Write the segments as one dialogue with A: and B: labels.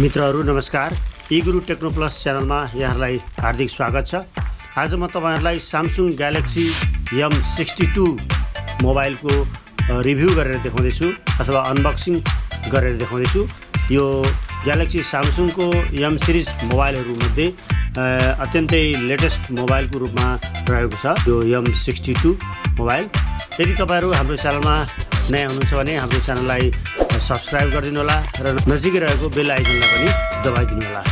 A: मित्रहरू नमस्कार। गुरु Tecno plus च्यानलमा यहाँहरूलाई हार्दिक स्वागत छ। आज म तपाईहरुलाई Samsung Galaxy M62 मोबाइलको रिभ्यू गरेर देखाउँदै छु अथवा अनबक्सिङ गरेर देखाउँदै छु। यो Galaxy Samsungको M सिरिज मोबाइलहरु मध्ये अत्यन्तै लेटेस्ट मोबाइलको रूपमा रहेको छ यो M62 मोबाइल। यदि तपाईहरु हाम्रो च्यानलमा नयाँ हुनुहुन्छ भने हाम्रो च्यानललाई सब्स्क्राइब गरिदिनु होला र नजिकै रहेको बेल आइकनलाई पनि दबाइदिनु होला।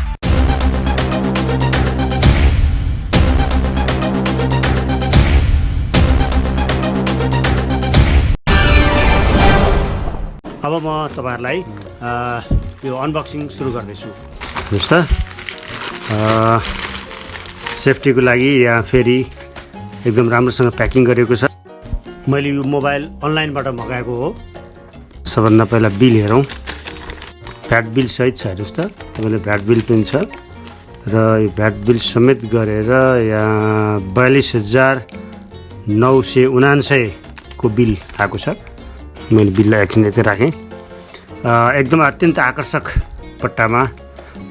A: अब म तपाईहरुलाई यो अनबक्सिङ सुरु गर्दैछु। हेर्नुस् त सेफ्टीको लागि यहाँ फेरि एकदम राम्रोसँग प्याकिङ गरेको छ। मैले यो मोबाइल अनलाइनबाट मगाएको हो। सबभन्दा पहिला बिल हेरौँ। भ्याट बिल सहित छ। हेर्नुस् त तपाईले भ्याट बिल पनि छ र यो भ्याट बिल समेत गरेर यहाँ 42,979 को बिल आएको छ। मैले बिललाई एकछिन यतै राखेँ। एकदम अत्यन्त आकर्षक पट्टामा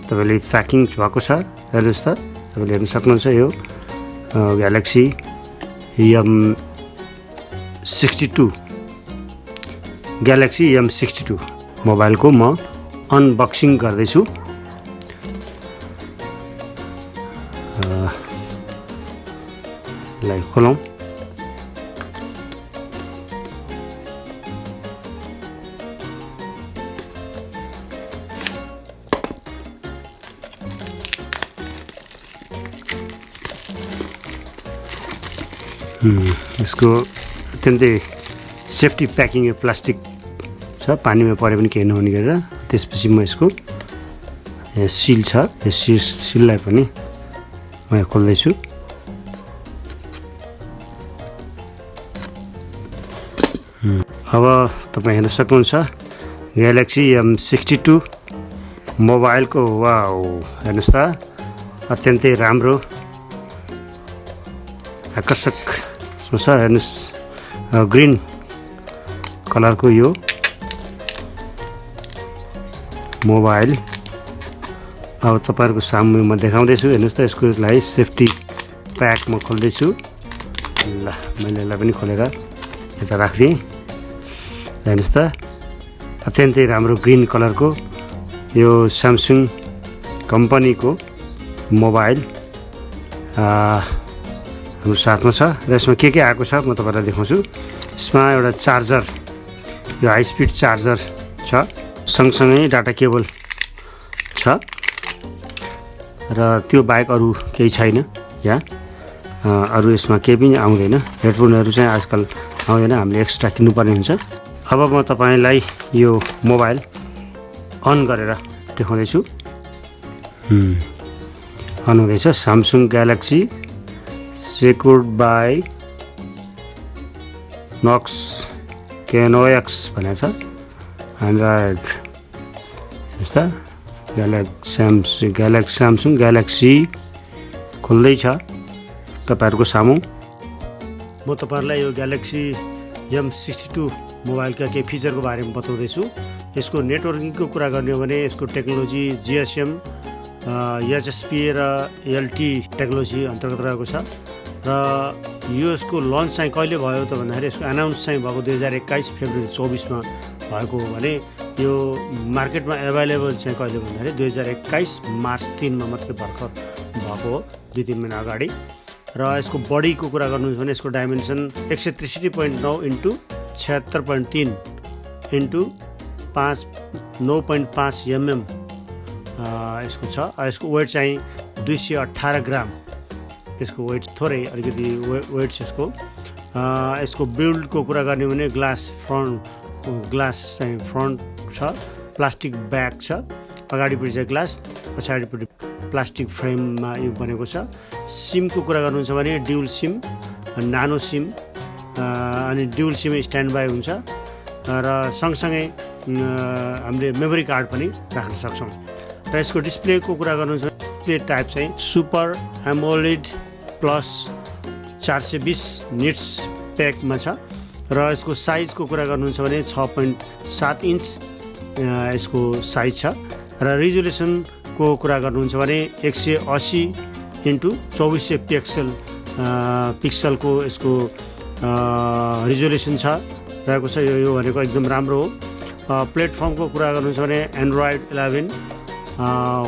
A: तपाईले प्याकिङ भएको छ। हेर्नुस् त तपाईले हेर्न सक्नुहुन्छ यो Galaxy M62 मोबाइलको म अनबक्सिङ गर्दैछु। लाई खोलौँ। यसको अत्यन्तै सेफ्टी प्याकिङ प्लास्टिक छ, पानीमा परे पनि केही नहुने गरेर। त्यसपछि म यसको सिल छ, यो सिललाई पनि म खोल्दैछु। अब तपाईँ हेर्न सक्नुहुन्छ Galaxy M62 मोबाइलको वाउ हेर्नुस् त अत्यन्तै राम्रो आकर्षक छ। हेर्नुस् ग्रीन कलरको यो मोबाइल अब तपाईहरुको सामु म देखाउँदैछु। हेर्नुस् त यसको लागि सेफ्टी प्याक म खोल्दैछु। ल मैले यसलाई पनि खोलेर यता राख्दिएँ। हेर्नुस् त अत्यन्तै राम्रो ग्रीन कलरको यो Samsung कम्पनीको मोबाइल हाम्रो साथमा छ र यसमा के आएको छ म तपाईहरुलाई देखाउँछु। यसमा एउटा चार्जर, यो हाई स्पिड चार्जर छ, सँगसँगै डाटा केबल छ र त्यो बाहेक अरू केही छैन। यहाँ अरू यसमा केही पनि आउँदैन। हेडफोनहरू चाहिँ आजकल आउँदैन, हामीले एक्स्ट्रा किन्नुपर्ने हुन्छ। अब म तपाईलाई यो मोबाइल अन गरेर देखाउँदैछु। अन हुँदैछ। Samsung Galaxy secured by Knox KNOX भनेको छ। Android यस्ता Samsung Galaxy खोल्दै छ तपाईहरुको सामु। म तपाईहरुलाई यो Galaxy M62 मोबाइलका केही फिचरको बारेमा बताउँदैछु। यसको नेटवर्किङको कुरा गर्ने हो भने यसको टेक्नोलोजी GSM, HSPA र LTE टेक्नोलोजी अन्तर्गत रहेको छ र यसको लन्च चाहिँ कहिले भयो त भन्दाखेरि यसको अनाउन्स चाहिँ भएको 2021 फेब्रुअरी 24 मा भएको हो भने यो मार्केटमा एभाइलेबल चाहिँ कहिले भन्दाखेरि 2021 मार्च 3 मा मात्रै भर्खर भएको हो, 2-3 महिना अगाडि। र यसको बडीको कुरा गर्नुहुन्छ भने यसको डाइमेन्सन 163.9 × 76.3 × 9.5 mm यसको छ। यसको वेट चाहिँ 218 ग्राम। यसको वेट थोरै अलिकति वेट छ यसको। यसको बिल्डको कुरा गर्ने हो भने ग्लास चाहिँ फ्रन्ट छ, प्लास्टिक ब्याक छ, अगाडिपट्टि चाहिँ ग्लास, पछाडिपट्टि प्लास्टिक फ्रेममा यो बनेको छ। सिमको कुरा गर्नुहुन्छ भने ड्युल सिम, नानो सिम अनि ड्युल सिम स्ट्यान्ड बाई हुन्छ र सँगसँगै हामीले मेमोरी कार्ड पनि राख्न सक्छौँ। र यसको डिस्प्लेको कुरा गर्नुहुन्छ भने डिस्प्ले टाइप चाहिँ सुपर एमोलेड प्लस 420 निट्स प्याकमा छ र यसको साइजको कुरा गर्नुहुन्छ भने 6.7 इन्च यसको साइज छ र रिजोल्युसनको कुरा गर्नुहुन्छ भने 180 इन्टु 2400 पिक्सलको यसको रिजोल्युसन रहेको छ। यो भनेको एकदम राम्रो हो। प्लेटफर्मको कुरा गर्नुहुन्छ भने एन्ड्रोइड 11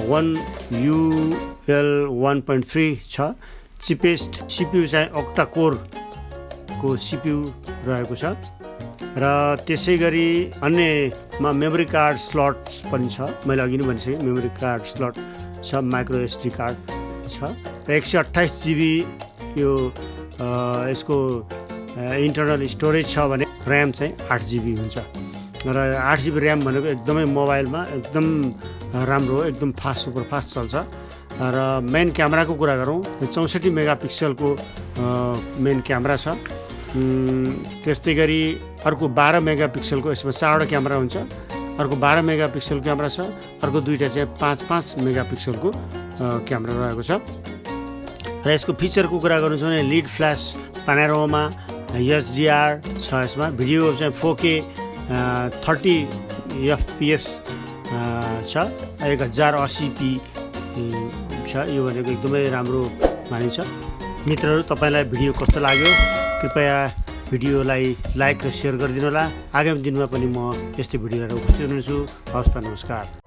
A: 1UL 1.3 छ। चिपेस्ट CPU चाहिँ octa कोरको CPU रहेको छ र त्यसै गरी अन्यमा मेमोरी कार्ड स्लट्स पनि छ। मैले अघि नै भनिसकेँ मेमोरी कार्ड स्लट छ, माइक्रो SD कार्ड छ र 128 GB यो यसको इन्टरनल स्टोरेज छ भने ऱ्याम चाहिँ 8 GB हुन्छ र 8 GB ऱ्याम भनेको एकदमै मोबाइलमा एकदम राम्रो हो, एकदम फास्ट सुपर फास्ट चल्छ। र मेन क्यामेराको कुरा गरौँ 64 मेगापिक्सलको मेन क्यामेरा छ। त्यस्तै गरी अर्को 12 मेगापिक्सलको, यसमा 4वटा क्यामेरा हुन्छ। अर्को 12 मेगापिक्सल क्यामेरा छ, अर्को दुईवटा चाहिँ 5 मेगापिक्सलको क्यामेरा रहेको छ। र यसको फिचरको कुरा गर्नुहुन्छ भने लिड फ्ल्यास पानोरामा HDR छ। यसमा भिडियो चाहिँ 4K 30 FPS छ, 1080p छ। यो भनेको एकदमै राम्रो मानिन्छ। मित्रहरू, तपाईँलाई भिडियो कस्तो लाग्यो कृपया भिडियोलाई लाइक र सेयर गरिदिनु होला। आगामी दिनमा पनि म यस्तै भिडियोहरू उपस्थित हुनेछु। हवस् त, नमस्कार।